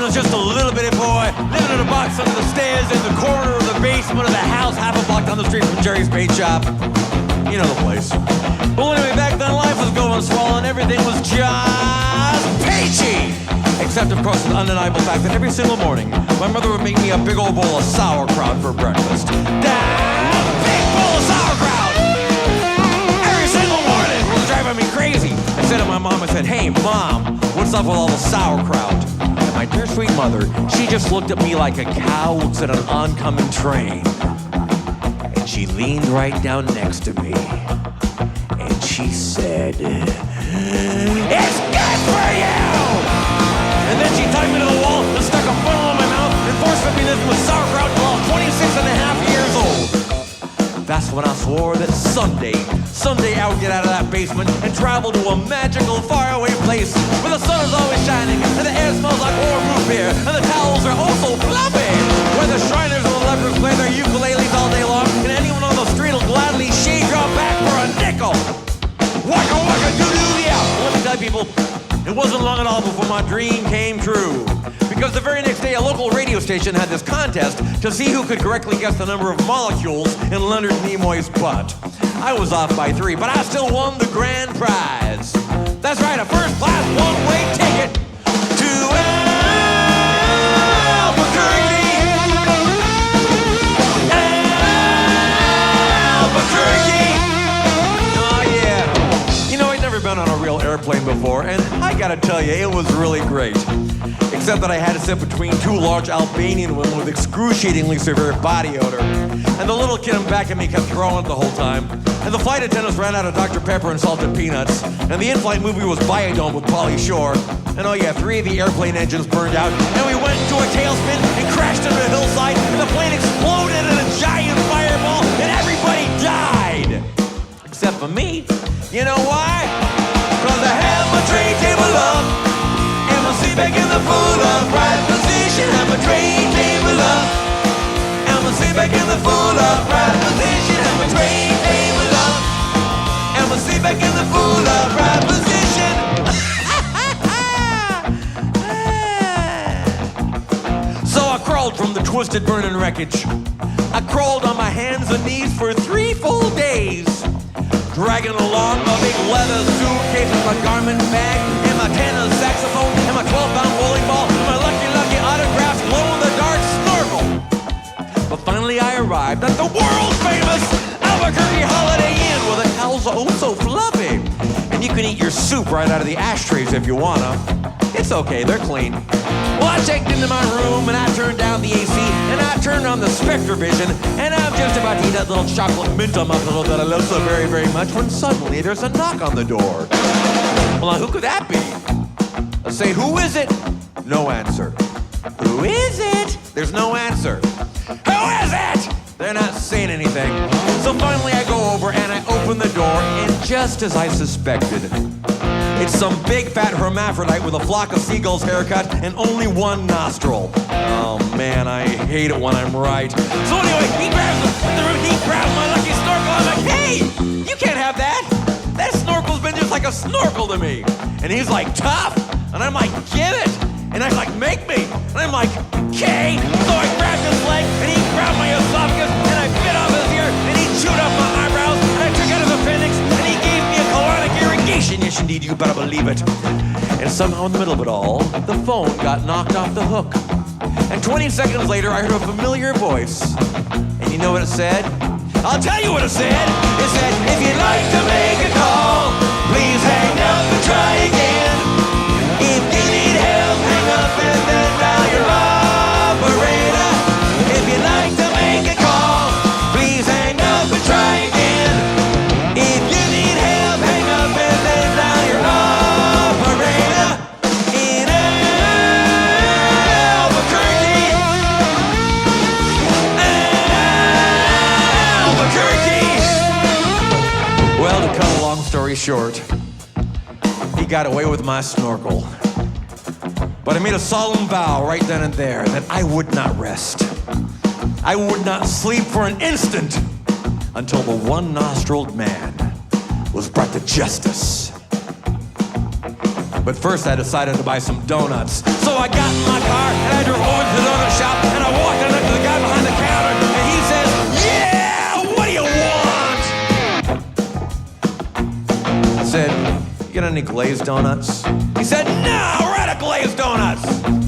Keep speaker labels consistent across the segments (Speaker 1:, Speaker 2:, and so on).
Speaker 1: was just a little bitty boy living in a box under the stairs in the corner of the basement of the house half a block down the street from Jerry's paint shop. You know the place. But anyway, back then life was going swell and everything was just peachy. Except, of course, the undeniable fact that every single morning, my mother would make me a big old bowl of sauerkraut for breakfast. Big bowl of sauerkraut! Every single morning! It was driving me crazy. I said to my mom, I said, "Hey, Mom, what's up with all the sauerkraut?" And my dear sweet mother, she just looked at me like a cow looks at an oncoming train. And she leaned right down next to me. And she said, "It's good for you!" And then she tied me to the wall and stuck a funnel in my mouth and force-fed me this with sauerkraut until I was 26 and a half years old. That's when I swore that someday I would get out of that basement and travel to a magical, faraway place where the sun is always shining and the air smells like warm root beer and the towels are oh so fluffy, where the Shriners and the lepers play their ukuleles all day long and anyone on the street will gladly shave your back for a nickel. Waka waka doo-doo, yeah. Let me tell you, people, it wasn't long at all before my dream came true. Because the very next day, a local radio station had this contest to see who could correctly guess the number of molecules in Leonard Nimoy's butt. I was off by 3, but I still won the grand prize. That's right, a first-class one-way ticket to Albuquerque. Albuquerque. Oh, yeah. You know, I'd never been on a real airplane before, and I gotta tell you, it was really great. Except that I had to sit between 2 large Albanian women with excruciatingly severe body odor. And the little kid in back of me kept throwing it the whole time. And the flight attendants ran out of Dr. Pepper and salted peanuts. And the in-flight movie was Biodome with Pauly Shore. And oh yeah, 3 of the airplane engines burned out. And we went into a tailspin and crashed into a hillside. And the plane exploded in a giant fireball. And everybody died. Except for me. You know why? Because I had my tray table up. Sit back in the full upright position. Have my tray table up. I'ma sit back in the full upright position. Have my tray table up. I'ma sit back in the full upright position. So I crawled from the twisted burning wreckage. I crawled on my hands and knees for 3 full days, dragging along a big leather suitcase with my garment bag and my tenor saxophone and my 12-pound bowling ball and my lucky autographed glow-in-the-dark snorkel. But finally I arrived at the world-famous Albuquerque Holiday Inn where the towels are oh so fluffy. And you can eat your soup right out of the ashtrays if you wanna. It's okay, they're clean. Well, I checked into my room and I turned down the AC and I turned on the Spectrovision and I'm just about to eat that little chocolate Minta muffin that I love so very, very much when suddenly there's a knock on the door. Well, now who could that be? I say, who is it? No answer. Who is it? There's no answer. Who is it? They're not saying anything. So finally I go over and I open the door and just as I suspected, it's some big fat hermaphrodite with a flock of seagulls haircut and only 1 nostril. Oh man, I hate it when I'm right. So anyway, he grabs my lucky snorkel. I'm like, hey, you can't have that. That snorkel's been just like a snorkel to me. And he's like, tough. And I'm like, give it. And I'm like, make me. And I'm like, okay. So I grabbed his leg and he grabbed my esophagus and I bit off his ear and he chewed up my eyebrows and I took out his appendix and he gave me a colonic irrigation. Yes, indeed, you better believe it. And somehow in the middle of it all, the phone got knocked off the hook. And 20 seconds later, I heard a familiar voice. And you know what it said? I'll tell you what it said. It said, if you'd like to make a call, please hang up and try again. If you need help, hang up and then dial your operator. If you'd like to make a call, please hang up and try again. If you need help, hang up and then dial your operator. In Albuquerque. Albuquerque. Well, to cut a long story short, he got away with my snorkel. But I made a solemn vow right then and there that I would not rest. I would not sleep for an instant until the 1-nostriled man was brought to justice. But first I decided to buy some donuts. So I got in my car and I drove over to the donut shop and I walked up to the guy behind the counter and he says, "Yeah, what do you want?" I said, "You got any glazed donuts?" He said, "No, we're out of glazed donuts."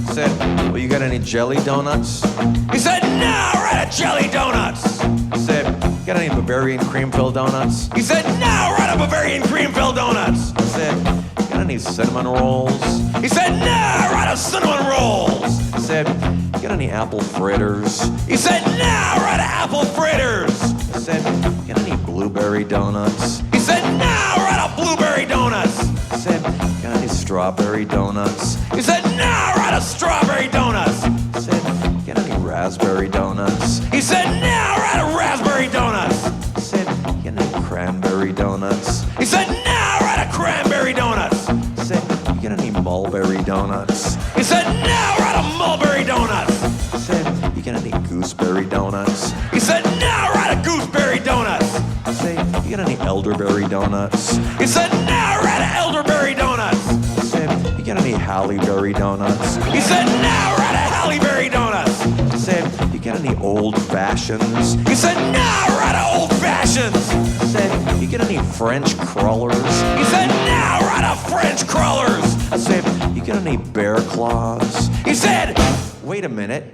Speaker 1: I said, "Well, you got any jelly donuts?" He said, "No, we're out of jelly donuts." I said, "You got any Bavarian cream-filled donuts?" He said, "No, we're out of Bavarian cream-filled donuts." I said, "You got any cinnamon rolls?" He said, "No, we're out of cinnamon rolls." I said, "You got any apple fritters?" He said, "No, we're out of apple fritters." I said, "You got any blueberry donuts?" He said, "No, we're out of blueberry donuts." I said, "You got any strawberry donuts?" He said, "No, we're out of strawberry donuts." I said, "You got any raspberry donuts?" He said, "No, we're out of raspberry donuts." I said, "You got any cranberry donuts?" He said, "No, we're out of cranberry donuts." I said, "You got any mulberry donuts?" He said, "No, we're out of mulberry donuts." I said, "You got any gooseberry donuts?" He said, "No, we're out of gooseberry donuts." I said, "You got any elderberry donuts?" He said, "No, we're out of elderberry donuts." I said, "You got any Halleberry donuts?" He said, "No, we're out of Halleberry donuts." I said, "You got any old fashions?" He said, "No, we're out of old fashions." I said, "You get any French crullers?" He said, "No, we're out of French crullers." I said, "You get any bear claws?" He said, "Wait a minute,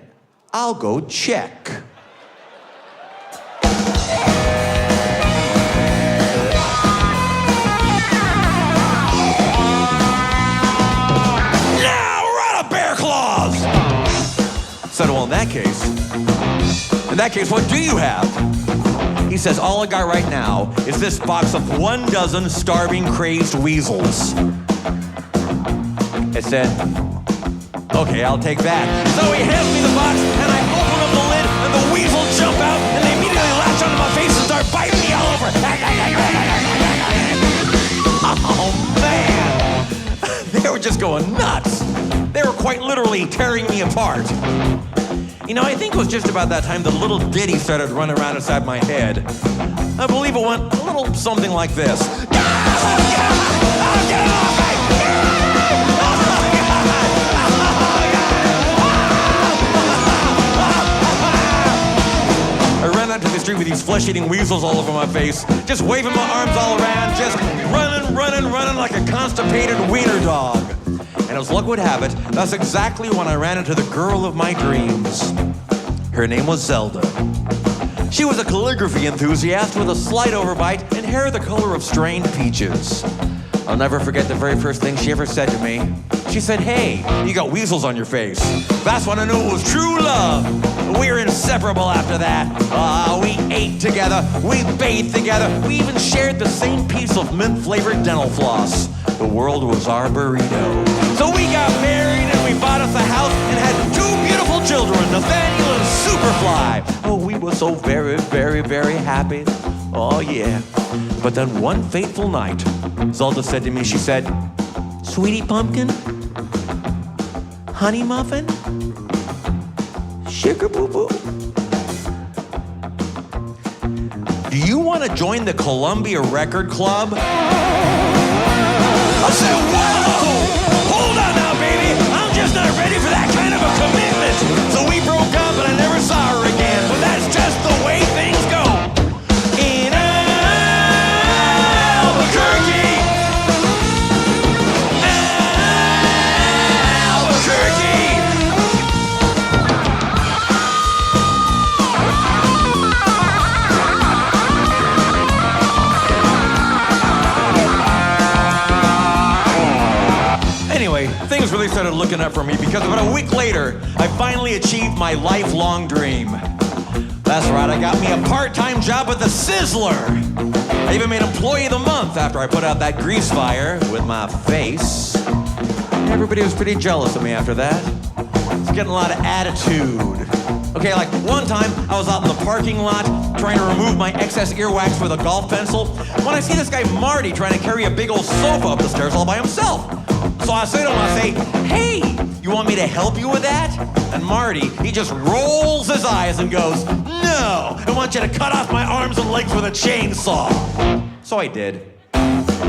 Speaker 1: I'll go check." I said, "Well, in that case, what do you have?" He says, "All I got right now is this box of 12 starving, crazed weasels." I said, "Okay, I'll take that." So he hands me the box, and I open up the lid, and the weasels jump out, and they immediately latch onto my face and start biting me all over. Oh, man. They were just going nuts. They were quite literally tearing me apart. You know, I think it was just about that time that a little ditty started running around inside my head. I believe it went a little something like this. I ran out to the street with these flesh-eating weasels all over my face, just waving my arms all around, just running like a constipated wiener dog. And as luck would have it, that's exactly when I ran into the girl of my dreams. Her name was Zelda. She was a calligraphy enthusiast with a slight overbite and hair the color of strained peaches. I'll never forget the very first thing she ever said to me. She said, "Hey, you got weasels on your face." That's when I knew it was true love. We were inseparable after that. We ate together, we bathed together, we even shared the same piece of mint-flavored dental floss. The world was our burrito. So we got married and we bought us a house and had 2 beautiful children, Nathaniel and Superfly. Oh, we were so very, very, very happy. Oh, yeah. But then one fateful night, Zelda said to me, she said, "Sweetie Pumpkin, Honey Muffin, Sugar Boo Boo, do you want to join the Columbia Record Club?" I said, "Whoa! Hold on now, baby. I'm just not ready for that kind of a commitment." So we broke up and I never saw her again. But that's just the way things go. In Albuquerque. Albuquerque. Anyway, things really started looking up for me because about a week later, I finally achieved my lifelong dream. That's right, I got me a part-time job at the Sizzler. I even made Employee of the Month after I put out that grease fire with my face. Everybody was pretty jealous of me after that. I was getting a lot of attitude. Okay, like one time I was out in the parking lot trying to remove my excess earwax with a golf pencil when I see this guy Marty trying to carry a big old sofa up the stairs all by himself. So I say to him, I say, "Hey, you want me to help you with that?" And Marty, he just rolls his eyes and goes, "No, I want you to cut off my arms and legs with a chainsaw." So I did.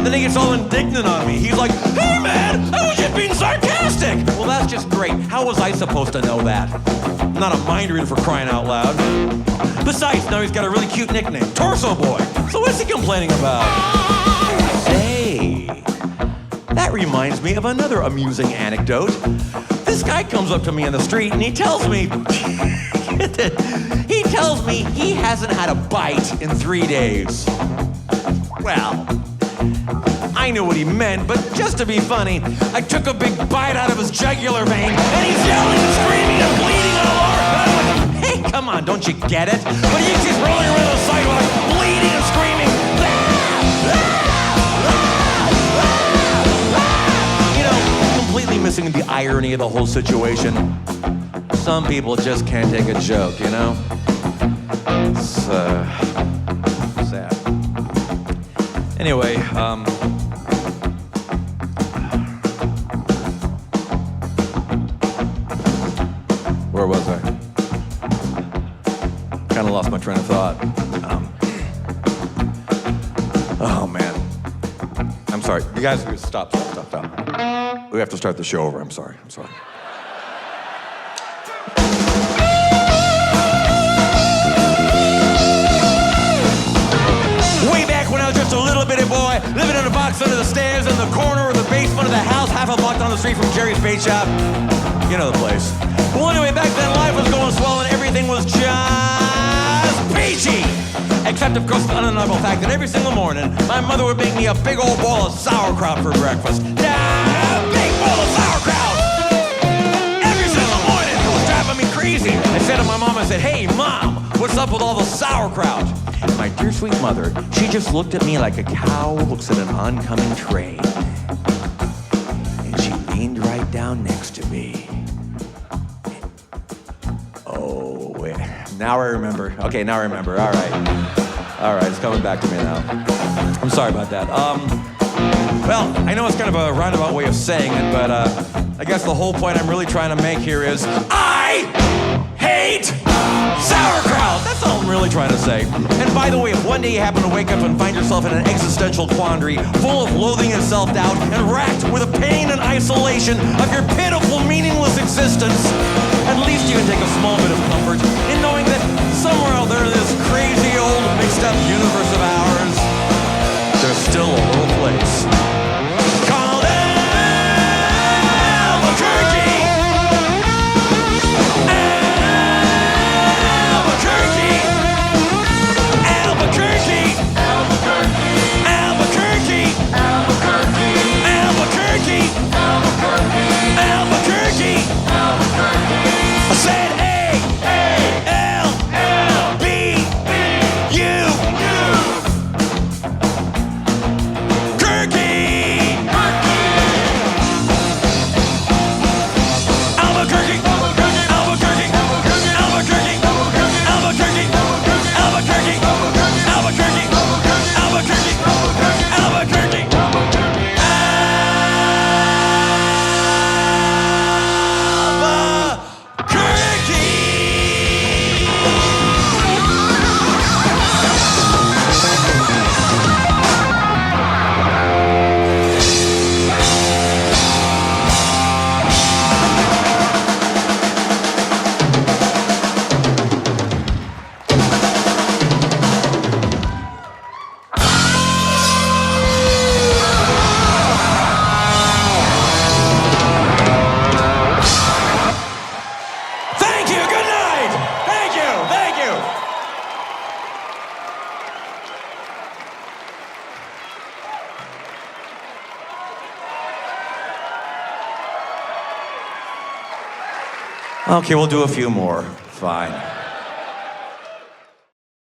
Speaker 1: Then he gets all indignant on me. He's like, hey man, I was just being sarcastic. Well, that's just great. How was I supposed to know that? I'm not a mind reader for crying out loud. Besides, now he's got a really cute nickname, Torso Boy. So what's he complaining about? Hey, that reminds me of another amusing anecdote. This guy comes up to me in the street and he tells me, he hasn't had a bite in 3 days. Well, I knew what he meant, but just to be funny, I took a big bite out of his jugular vein, and he's yelling and screaming and bleeding all over. I'm like, hey, come on, don't you get it? But he's just rolling around the sidewalk, bleeding and screaming. You know, completely missing the irony of the whole situation. Some people just can't take a joke, you know? It's, sad. Anyway, where was I? Kind of lost my train of thought. Oh man. I'm sorry. You guys, stop. We have to start the show over. I'm sorry. Way back when I was just a little bitty boy, living in a box under the stairs in the corner of the basement of the house, half a block down the street from Jerry's Bait Shop. You know the place. Well, anyway, back then life was going swell and everything was just peachy. Except, of course, the undeniable fact that every single morning, my mother would make me a big old bowl of sauerkraut for breakfast. A big bowl of sauerkraut! Every single morning, it was driving me crazy. I said to my mom, I said, hey, Mom, what's up with all the sauerkraut? And my dear sweet mother, she just looked at me like a cow looks at an oncoming train. And she leaned right down next to me. Oh, wait. Now I remember. Okay, now I remember. All right, it's coming back to me now. I'm sorry about that. Well, I know it's kind of a roundabout way of saying it, but I guess the whole point I'm really trying to make here is I hate sauerkraut. That's all I'm really trying to say. And by the way, if one day you happen to wake up and find yourself in an existential quandary, full of loathing and self-doubt, and racked with the pain and isolation of your pitiful, meaningless existence, at least you can take a small bit of comfort in knowing that somewhere out there in this crazy old mixed-up universe of ours, there's still a little place called Albuquerque. I said Okay, we'll do a few more. Fine.